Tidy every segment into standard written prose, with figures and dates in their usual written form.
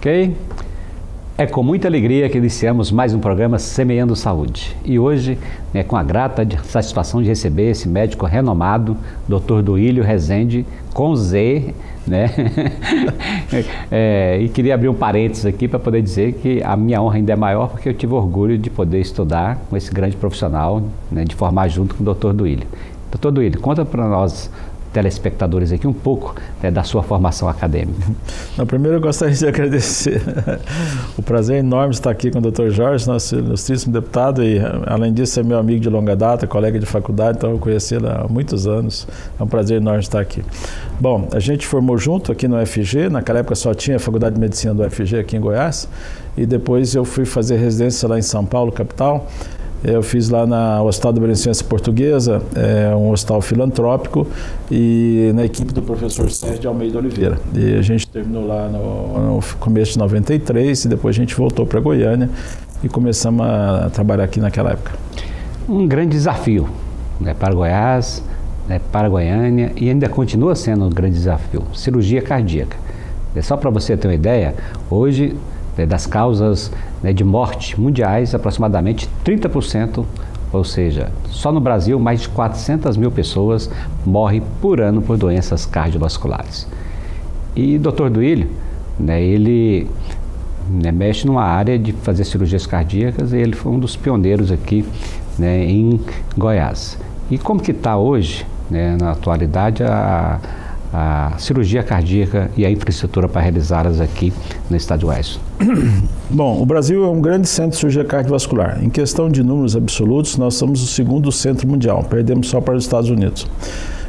ok? É com muita alegria que iniciamos mais um programa Semeando Saúde. E hoje é com a grata satisfação de receber esse médico renomado, Dr. Duílio Rezende, com Z, né? E queria abrir um parênteses aqui para poder dizer que a minha honra ainda é maior porque eu tive orgulho de poder estudar com esse grande profissional, né, de formar junto com o Dr. Duílio. Dr. Duílio, conta para nós, telespectadores aqui, um pouco, né, da sua formação acadêmica. Primeiro eu gostaria de agradecer o prazer enorme estar aqui com o Dr. Jorge, nosso ilustríssimo deputado, e além disso é meu amigo de longa data, colega de faculdade, então eu conheci ele há muitos anos, é um prazer enorme estar aqui. Bom, a gente formou junto aqui no UFG, naquela época só tinha a Faculdade de Medicina do UFG aqui em Goiás, e depois eu fui fazer residência lá em São Paulo, capital. Eu fiz lá no Hospital da Beneficência Portuguesa, um hospital filantrópico, e na equipe do professor Sérgio de Almeida Oliveira. E a gente terminou lá no começo de 93 e depois a gente voltou para Goiânia e começamos a trabalhar aqui naquela época. Um grande desafio, né, para Goiás, né, para Goiânia, e ainda continua sendo um grande desafio, cirurgia cardíaca. Só para você ter uma ideia, hoje, das causas, né, de morte mundiais, aproximadamente 30%, ou seja, só no Brasil mais de 400 mil pessoas morrem por ano por doenças cardiovasculares. E Dr. Duílio, né, ele, né, mexe numa área de fazer cirurgias cardíacas, e ele foi um dos pioneiros aqui, né, em Goiás. E como que está hoje, né, na atualidade, a cirurgia cardíaca e a infraestrutura para realizá-las aqui no estado de Goiás? Bom, o Brasil é um grande centro de cirurgia cardiovascular. Em questão de números absolutos, nós somos o segundo centro mundial, perdemos só para os Estados Unidos.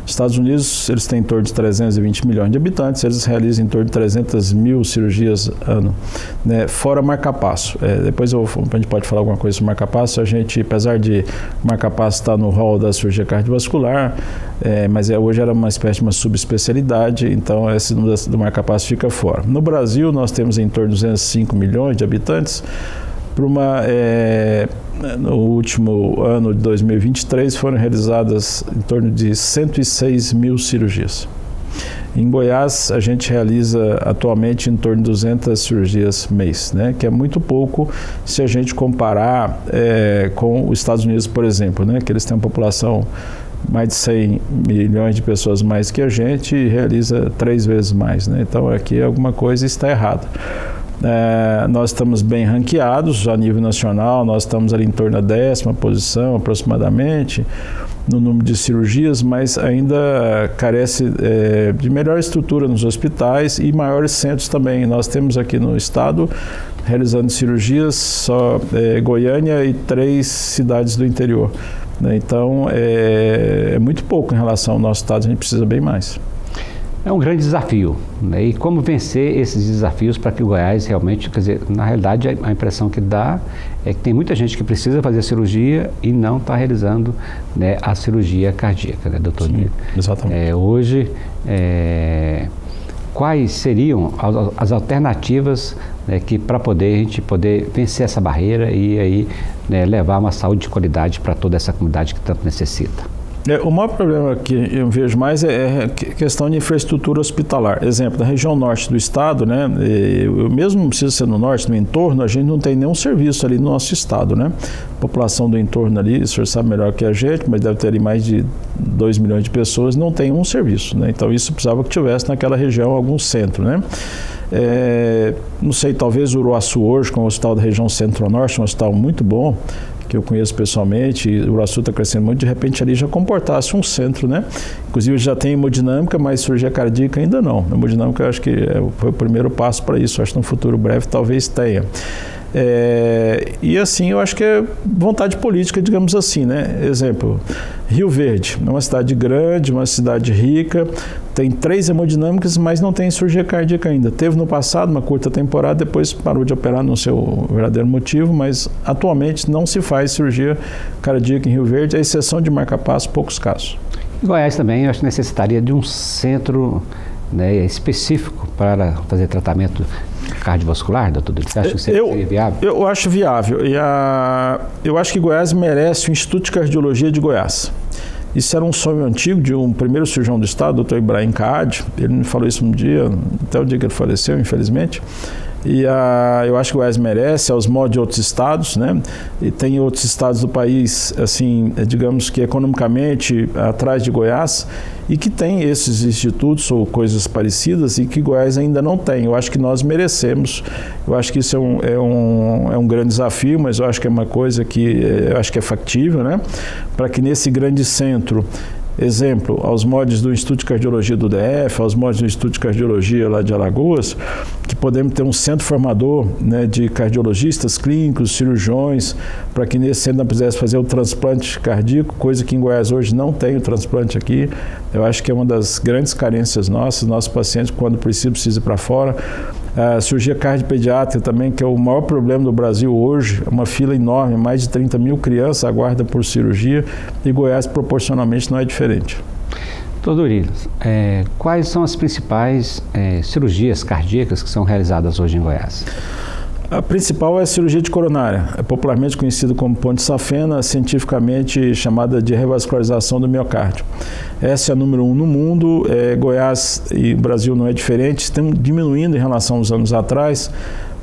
Os Estados Unidos, eles têm em torno de 320 milhões de habitantes, eles realizam em torno de 300 mil cirurgias ano, né, fora marca-passo. Depois a gente pode falar alguma coisa sobre marca-passo. A gente, apesar de marca-passo estar no rol da cirurgia cardiovascular, mas hoje era uma espécie de uma subespecialidade, então esse número do marca-passo fica fora. No Brasil, nós temos em torno de 205 milhões de habitantes. No último ano de 2023 foram realizadas em torno de 106 mil cirurgias. Em Goiás, a gente realiza atualmente em torno de 200 cirurgias mês, né, que é muito pouco se a gente comparar com os Estados Unidos, por exemplo, né, que eles têm uma população mais de 100 milhões de pessoas mais que a gente e realiza 3 vezes mais, né, então aqui alguma coisa está errada. Nós estamos bem ranqueados a nível nacional, nós estamos ali em torno da 10ª posição aproximadamente no número de cirurgias, mas ainda carece de melhor estrutura nos hospitais e maiores centros também. Nós temos aqui no estado realizando cirurgias só Goiânia e 3 cidades do interior, né? Então é muito pouco em relação ao nosso estado, a gente precisa bem mais. É um grande desafio, né? E como vencer esses desafios para que o Goiás realmente, quer dizer, na realidade a impressão que dá é que tem muita gente que precisa fazer cirurgia e não está realizando, né, a cirurgia cardíaca, né, doutor? Sim, exatamente. Hoje, quais seriam as alternativas, né, que para a gente poder vencer essa barreira e aí, né, levar uma saúde de qualidade para toda essa comunidade que tanto necessita? O maior problema que eu vejo mais é a questão de infraestrutura hospitalar. Exemplo, na região norte do estado, né, eu mesmo não preciso ser no norte, no entorno, a gente não tem nenhum serviço ali no nosso estado, né? A população do entorno ali, o senhor sabe melhor que a gente, mas deve ter ali mais de 2 milhões de pessoas, não tem um serviço, né? Então isso precisava que tivesse naquela região algum centro, né? Não sei, talvez o Uruaçu hoje, com o hospital da região centro-norte, um hospital muito bom, que eu conheço pessoalmente, e o Uruaçu está crescendo muito, de repente ali já comportasse um centro, né? Inclusive já tem hemodinâmica, mas cirurgia cardíaca ainda não. A hemodinâmica eu acho que foi o primeiro passo para isso, acho que no futuro breve talvez tenha. E assim, eu acho que é vontade política, digamos assim, né? Exemplo, Rio Verde, é uma cidade grande, uma cidade rica, tem 3 hemodinâmicas, mas não tem cirurgia cardíaca ainda. Teve no passado uma curta temporada, depois parou de operar, não sei o verdadeiro motivo, mas atualmente não se faz cirurgia cardíaca em Rio Verde, à exceção de marca-passo, poucos casos. Em Goiás também, eu acho que necessitaria de um centro, né, específico para fazer tratamento cardiovascular, doutor? Você acha que seria viável? Eu acho viável. Eu acho que Goiás merece o Instituto de Cardiologia de Goiás. Isso era um sonho antigo de um primeiro cirurgião do estado, Dr. Ibrahim Kaad. Ele me falou isso um dia, até o dia que ele faleceu, infelizmente. E eu acho que Goiás merece, aos moldes de outros estados, né? E tem outros estados do país, assim, digamos que economicamente atrás de Goiás, e que tem esses institutos ou coisas parecidas e que Goiás ainda não tem. Eu acho que nós merecemos. Eu acho que isso é um grande desafio, mas eu acho que é uma coisa que eu acho que é factível, né? Para que nesse grande centro, exemplo, aos moldes do Instituto de Cardiologia do DF, aos moldes do Instituto de Cardiologia lá de Alagoas, que podemos ter um centro formador, né, de cardiologistas clínicos, cirurgiões, para que nesse centro nós pudesse fazer o transplante cardíaco, coisa que em Goiás hoje não tem o transplante aqui. Eu acho que é uma das grandes carências nossas, nossos pacientes, quando precisam ir para fora. A cirurgia cardiopediátrica também, que é o maior problema do Brasil hoje, uma fila enorme, mais de 30 mil crianças aguardam por cirurgia, e Goiás proporcionalmente não é diferente. Doutor Durílio, quais são as principais cirurgias cardíacas que são realizadas hoje em Goiás? A principal é a cirurgia de coronária, é popularmente conhecida como ponte safena, cientificamente chamada de revascularização do miocárdio. Essa é a número 1 no mundo, Goiás e o Brasil não é diferente, estão diminuindo em relação aos anos atrás,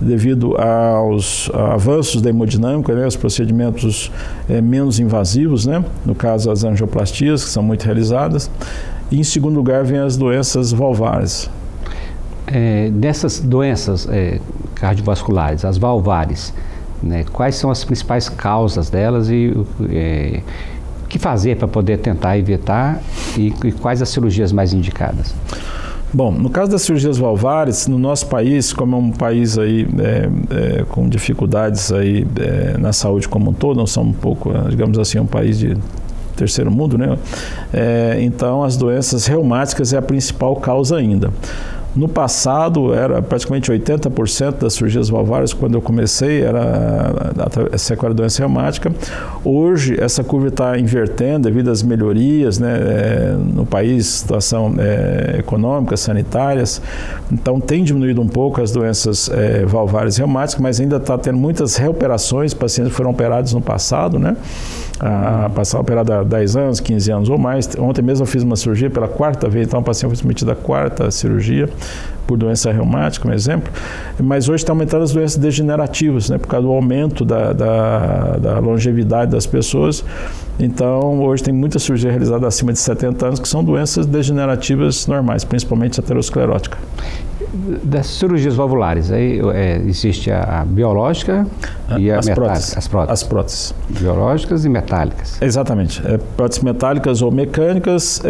devido aos avanços da hemodinâmica, né, os procedimentos menos invasivos, né, no caso as angioplastias, que são muito realizadas, e em segundo lugar vem as doenças valvares. Dessas doenças cardiovasculares, as valvares, né, quais são as principais causas delas e o que fazer para poder tentar evitar e quais as cirurgias mais indicadas? Bom, no caso das cirurgias valvares, no nosso país, como é um país aí com dificuldades aí na saúde como um todo, não somos um pouco, digamos assim, um país de terceiro mundo, né? Então as doenças reumáticas é a principal causa ainda. No passado, era praticamente 80% das cirurgias valvares, quando eu comecei, era sequela de doença reumática. Hoje, essa curva está invertendo devido às melhorias, né, no país, situação econômica, sanitárias. Então, tem diminuído um pouco as doenças valvares reumáticas, mas ainda está tendo muitas reoperações, pacientes que foram operados no passado, né? Passar operado há 10 anos, 15 anos ou mais. Ontem mesmo eu fiz uma cirurgia pela 4ª vez, então o paciente foi submetido à 4ª cirurgia por doença reumática, um exemplo. Mas hoje está aumentando as doenças degenerativas, né, por causa do aumento da longevidade das pessoas. Então, hoje tem muita cirurgia realizada acima de 70 anos que são doenças degenerativas normais, principalmente a aterosclerótica. Das cirurgias valvulares, aí existe a biológica e a metálica. As próteses. Biológicas e metálicas. Exatamente. Próteses metálicas ou mecânicas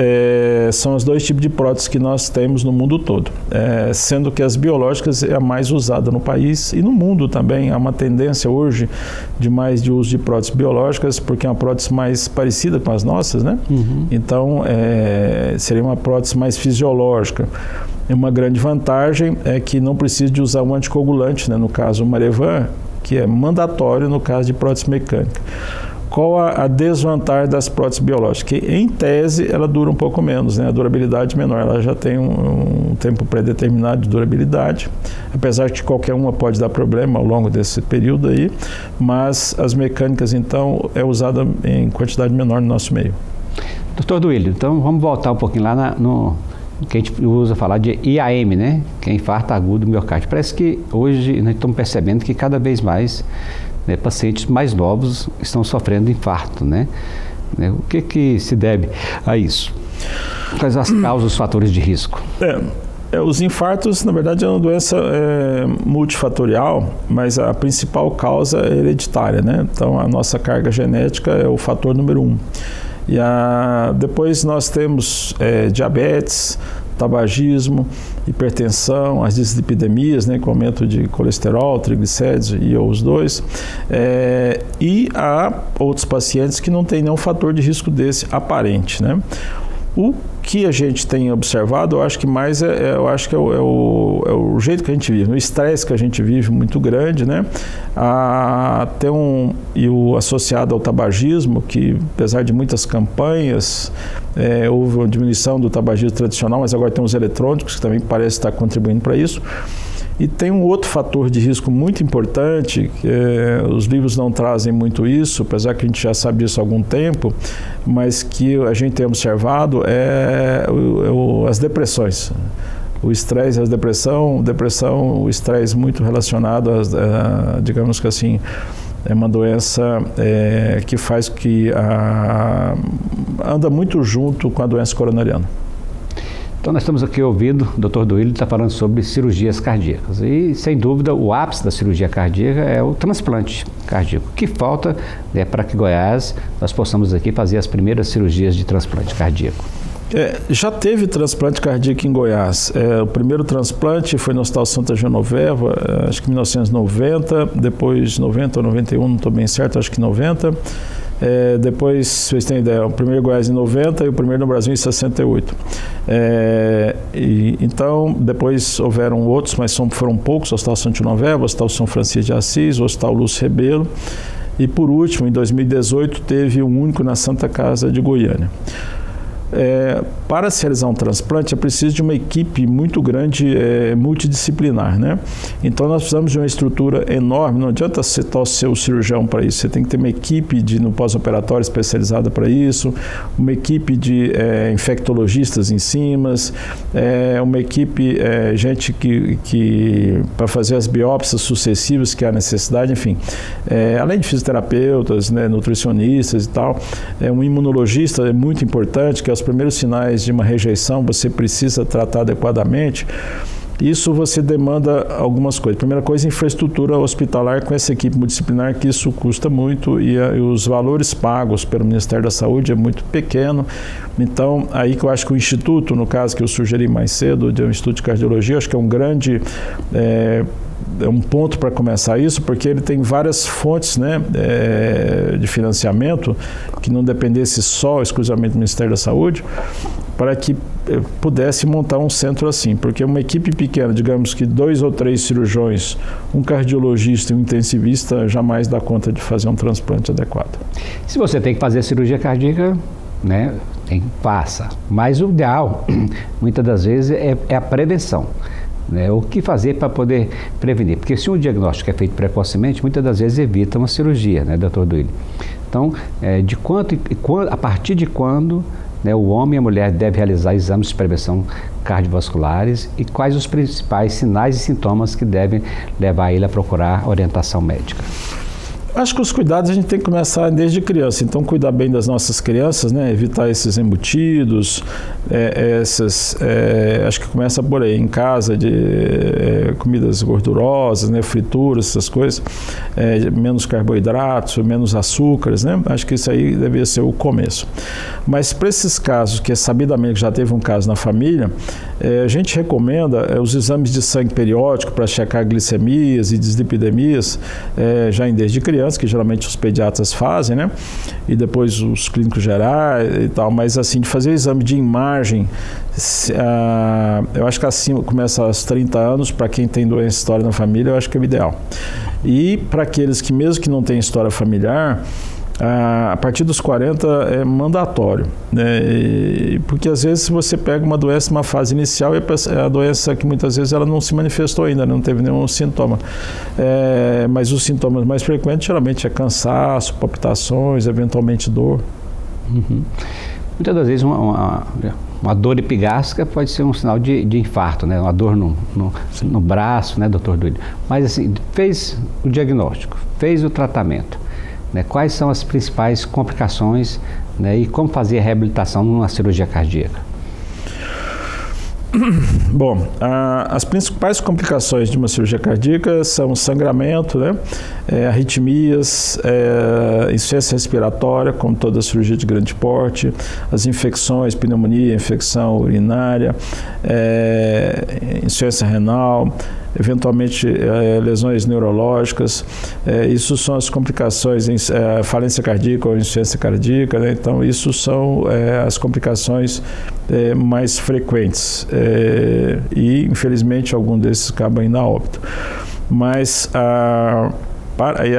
são os dois tipos de próteses que nós temos no mundo todo. Sendo que as biológicas é a mais usada no país e no mundo também. Há uma tendência hoje de uso de próteses biológicas, porque é uma prótese mais parecida com as nossas, né? Uhum. Então, seria uma prótese mais fisiológica. Uma grande vantagem é que não precisa de usar um anticoagulante, né? No caso o Marevan, que é mandatório no caso de prótese mecânica. Qual a desvantagem das próteses biológicas? Que, em tese, ela dura um pouco menos, né? A durabilidade menor, ela já tem um tempo pré-determinado de durabilidade, apesar que qualquer uma pode dar problema ao longo desse período aí, mas as mecânicas, então, é usada em quantidade menor no nosso meio. Doutor Duílio, então vamos voltar um pouquinho lá no que a gente usa falar de IAM, né? Que é infarto agudo do miocárdio. Parece que hoje nós estamos percebendo que cada vez mais, né, pacientes mais novos estão sofrendo infarto, né? O que se deve a isso? Quais as causas, os fatores de risco? Os infartos, na verdade, é uma doença multifatorial, mas a principal causa é hereditária, né? Então, a nossa carga genética é o fator número 1. E depois nós temos diabetes, tabagismo, hipertensão, as dislipidemias, né, com aumento de colesterol, triglicéridos e os dois. E há outros pacientes que não têm nenhum fator de risco desse aparente, né? O que a gente tem observado, eu acho que mais é o jeito que a gente vive, o estresse que a gente vive muito grande, né? E o associado ao tabagismo, que apesar de muitas campanhas, houve uma diminuição do tabagismo tradicional, mas agora tem os eletrônicos que também parece estar contribuindo para isso. E tem um outro fator de risco muito importante, que os livros não trazem muito isso, apesar que a gente já sabe disso há algum tempo, mas que a gente tem observado as depressões. o estresse, a depressão, o estresse muito relacionado a, digamos que assim, é uma doença que faz que anda muito junto com a doença coronariana. Então nós estamos aqui ouvindo o Dr. Duílio está falando sobre cirurgias cardíacas e sem dúvida o ápice da cirurgia cardíaca é o transplante cardíaco. O que falta para que Goiás nós possamos aqui fazer as primeiras cirurgias de transplante cardíaco? Já teve transplante cardíaco em Goiás. O primeiro transplante foi no Hospital Santa Genoveva, acho que em 1990, depois 90 ou 91, não estou bem certo, acho que 90. Depois, vocês têm ideia, o primeiro em Goiás em 90 e o primeiro no Brasil em 68. Então, depois houveram outros, mas foram poucos, o Hospital Santa Genoveva, o Hospital São Francisco de Assis, o Hospital Lúcio Rebelo. E por último, em 2018, teve um único na Santa Casa de Goiânia. Para se realizar um transplante é preciso de uma equipe muito grande, multidisciplinar, né? Então nós precisamos de uma estrutura enorme, não adianta você ser o cirurgião para isso, você tem que ter uma equipe no pós-operatório especializada para isso, uma equipe de infectologistas em cima, uma equipe, gente que para fazer as biópsias sucessivas que há necessidade, enfim, além de fisioterapeutas, né, nutricionistas e tal, um imunologista é muito importante, que é os primeiros sinais de uma rejeição você precisa tratar adequadamente. Isso você demanda algumas coisas. Primeira coisa, infraestrutura hospitalar com essa equipe multidisciplinar, que isso custa muito e os valores pagos pelo Ministério da Saúde é muito pequeno. Então, aí que eu acho que o Instituto, no caso que eu sugeri mais cedo, o Instituto de Cardiologia, acho que é um grande... um ponto para começar isso, porque ele tem várias fontes, né, de financiamento que não dependesse só exclusivamente do Ministério da Saúde, para que pudesse montar um centro assim, porque uma equipe pequena, digamos que 2 ou 3 cirurgiões, um cardiologista e um intensivista jamais dá conta de fazer um transplante adequado. Se você tem que fazer cirurgia cardíaca, né, faça, mas o ideal, muitas das vezes, é a prevenção. O que fazer para poder prevenir? Porque se um diagnóstico é feito precocemente, muitas das vezes evita uma cirurgia, né, Dr. Duílio? Então, a partir de quando o homem e a mulher devem realizar exames de prevenção cardiovasculares e quais os principais sinais e sintomas que devem levar ele a procurar orientação médica? Acho que os cuidados a gente tem que começar desde criança, então cuidar bem das nossas crianças, né? Evitar esses embutidos, acho que começa por aí, em casa, de comidas gordurosas, né? Frituras, essas coisas, menos carboidratos, menos açúcares, né? Acho que isso aí deveria ser o começo. Mas para esses casos, que é sabidamente que já teve um caso na família, a gente recomenda os exames de sangue periódico para checar glicemias e dislipidemias, já desde criança, que geralmente os pediatras fazem, né? E depois os clínicos gerais e tal, mas assim, de fazer exame de imagem, eu acho que assim começa aos 30 anos, para quem tem doença história na família, eu acho que é o ideal. E para aqueles que mesmo que não têm história familiar, a partir dos 40 é mandatório, né? Porque às vezes você pega uma doença numa fase inicial e a doença que muitas vezes ela não se manifestou ainda, não teve nenhum sintoma, mas os sintomas mais frequentes geralmente é cansaço, palpitações, eventualmente dor. Uhum. Muitas das vezes uma dor epigástrica pode ser um sinal de infarto, né? Uma dor no braço, né, Dr. Duílio? Mas assim, fez o diagnóstico, fez o tratamento, né? Quais são as principais complicações, né? E como fazer a reabilitação numa cirurgia cardíaca? Bom, as principais complicações de uma cirurgia cardíaca são sangramento, né? Arritmias, insuficiência respiratória, como toda cirurgia de grande porte, as infecções, pneumonia, infecção urinária, insuficiência renal, eventualmente lesões neurológicas, isso são as complicações, falência cardíaca ou insuficiência cardíaca, né? Então isso são as complicações mais frequentes e infelizmente algum desses acaba indo a óbito. Mas a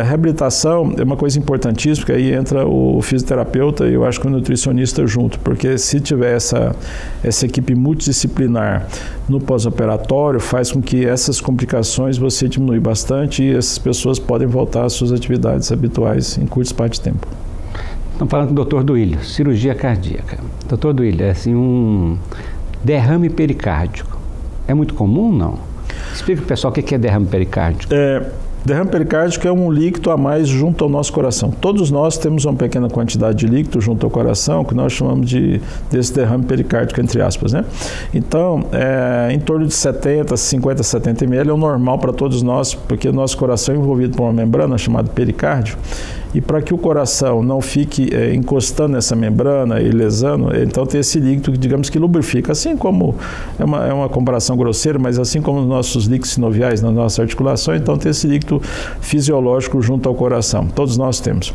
reabilitação é uma coisa importantíssima, porque aí entra o fisioterapeuta e eu acho que o nutricionista junto, porque se tiver essa equipe multidisciplinar no pós-operatório, faz com que essas complicações você diminui bastante e essas pessoas podem voltar às suas atividades habituais em curto espaço de tempo. Estamos falando com o Dr. Duílio, cirurgia cardíaca. Dr. Duílio, é assim um derrame pericárdico, É muito comum, não? Explica para o pessoal o que é derrame pericárdico. Derrame pericárdico é um líquido a mais junto ao nosso coração. Todos nós temos uma pequena quantidade de líquido junto ao coração, que nós chamamos desse derrame pericárdico, entre aspas, né? Então, em torno de 50, 70 ml é o normal para todos nós, porque o nosso coração é envolvido por uma membrana chamada pericárdio, e para que o coração não fique encostando nessa membrana e lesando, então tem esse líquido que, digamos, que lubrifica, assim como, é uma comparação grosseira, mas assim como os nossos líquidos sinoviais nas nossas articulações, então tem esse líquido fisiológico junto ao coração. Todos nós temos.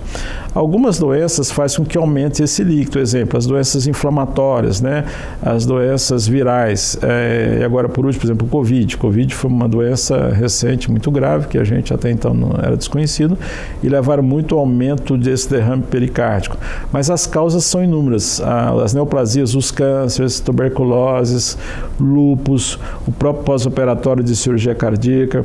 Algumas doenças fazem com que aumente esse líquido, exemplo, as doenças inflamatórias, né? As doenças virais, e agora por último, por exemplo, o Covid. O Covid foi uma doença recente, muito grave, que a gente até então não era desconhecido, e levaram muito ao aumento desse derrame pericárdico. Mas as causas são inúmeras, as neoplasias, os cânceres, tuberculoses, lúpus, o próprio pós-operatório de cirurgia cardíaca,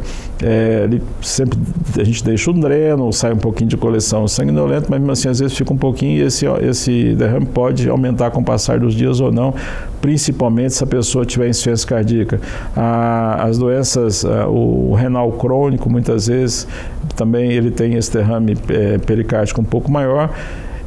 a gente deixa um dreno, sai um pouquinho de coleção sanguinolenta, mas mesmo assim às vezes fica um pouquinho, e esse derrame pode aumentar com o passar dos dias ou não, principalmente se a pessoa tiver insuficiência cardíaca. As doenças, o renal crônico, muitas vezes, também ele tem esse derrame pericárdico um pouco maior,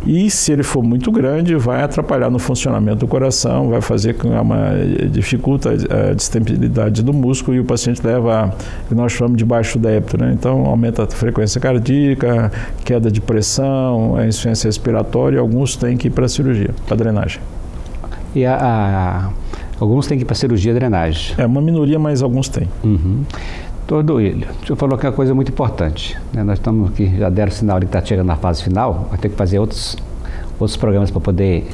e se ele for muito grande, vai atrapalhar no funcionamento do coração, vai fazer com que dificulta a distensibilidade do músculo, e o paciente leva o que nós chamamos de baixo débito, né? Então aumenta a frequência cardíaca, queda de pressão, a insuficiência respiratória, e alguns têm que ir para a cirurgia, para a drenagem. E alguns têm que ir para a cirurgia drenagem. É uma minoria, mas alguns têm. Uhum. Doutor Duílio, o senhor falou que é uma coisa muito importante, né? Nós estamos aqui, já deram sinal de que está chegando na fase final, vai ter que fazer outros programas para poder,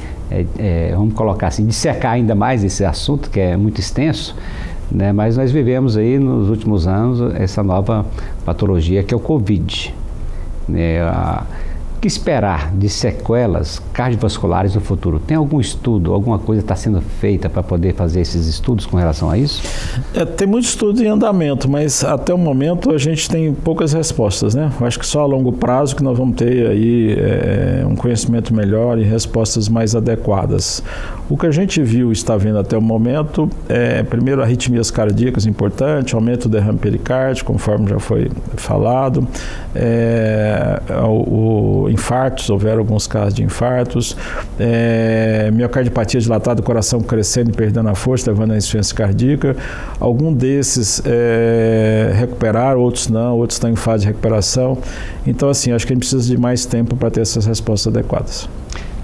vamos colocar assim, dissecar ainda mais esse assunto, que é muito extenso, né? Mas nós vivemos aí nos últimos anos essa nova patologia que é o Covid, né? O que esperar de sequelas cardiovasculares no futuro? Tem algum estudo, alguma coisa está sendo feita para poder fazer esses estudos com relação a isso? Tem muito estudo em andamento, mas até o momento a gente tem poucas respostas, né? Eu acho que só a longo prazo que nós vamos ter aí um conhecimento melhor e respostas mais adequadas. O que a gente viu e está vendo até o momento primeiro, arritmias cardíacas importantes, aumento do derrame pericárdico, conforme já foi falado, infartos, houveram alguns casos de infartos, miocardiopatia dilatada, coração crescendo e perdendo a força, levando à insuficiência cardíaca. Algum desses recuperaram, outros não, outros estão em fase de recuperação. Então, assim, acho que a gente precisa de mais tempo para ter essas respostas adequadas.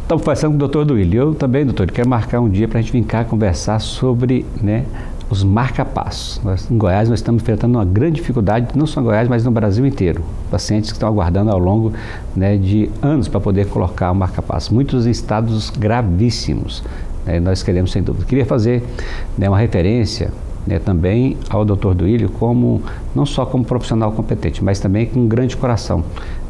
Estamos conversando com o doutor Duílio. Eu também, doutor, quero marcar um dia para a gente vir cá conversar sobre, né, os marca-passos. Em Goiás nós estamos enfrentando uma grande dificuldade, não só em Goiás, mas no Brasil inteiro. Pacientes que estão aguardando ao longo, né, de anos para poder colocar o marca-passo. Muitos em estados gravíssimos. Nós queremos, sem dúvida. Queria fazer, né, uma referência, né, também ao doutor Duílio não só como profissional competente, mas também com um grande coração.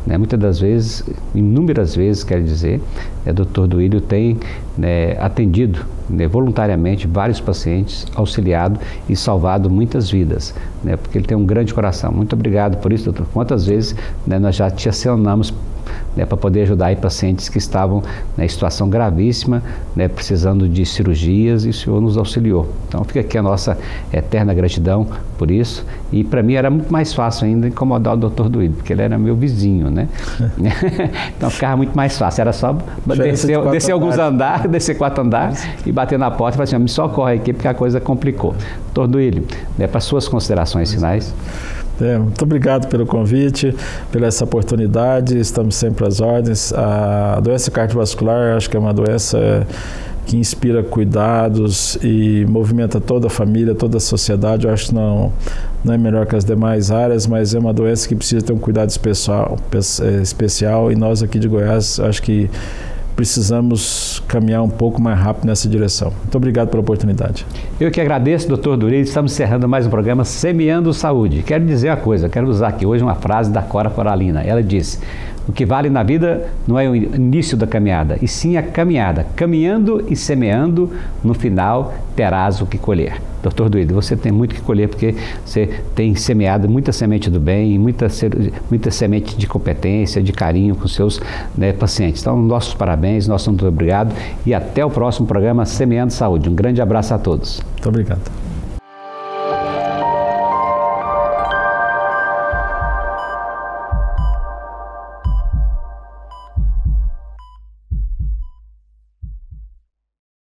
Muitas das vezes, inúmeras vezes, quero dizer, o doutor Duílio tem, né, atendido, né, voluntariamente vários pacientes, auxiliado e salvado muitas vidas, né, porque ele tem um grande coração. Muito obrigado por isso, doutor. Quantas vezes, né, nós já te acionamos, né, para poder ajudar aí pacientes que estavam em situação gravíssima, né, precisando de cirurgias, e o senhor nos auxiliou. Então fica aqui a nossa eterna gratidão por isso. E para mim era muito mais fácil ainda incomodar o doutor Duílio, porque ele era meu vizinho, né? Então ficava muito mais fácil, era só descer alguns andares, descer 4 andares e bater na porta e falar assim: me socorre aqui porque a coisa complicou. Doutor Duílio, né, para suas considerações finais. Muito obrigado pelo convite, pela essa oportunidade, estamos sempre às ordens. A doença cardiovascular, acho que é uma doença que inspira cuidados e movimenta toda a família, toda a sociedade. Eu acho que não é melhor que as demais áreas, mas é uma doença que precisa ter um cuidado especial, e nós aqui de Goiás, acho que precisamos caminhar um pouco mais rápido nessa direção. Muito obrigado pela oportunidade. Eu que agradeço, doutor Duílio. Estamos encerrando mais um programa Semeando Saúde. Quero dizer uma coisa, quero usar aqui hoje uma frase da Cora Coralina. Ela disse: o que vale na vida não é o início da caminhada, e sim a caminhada. Caminhando e semeando, no final terás o que colher. Doutor Duílio, você tem muito que colher, porque você tem semeado muita semente do bem, muita semente de competência, de carinho com seus, né, pacientes. Então, nossos parabéns, nosso muito obrigado, e até o próximo programa Semeando Saúde. Um grande abraço a todos. Muito obrigado.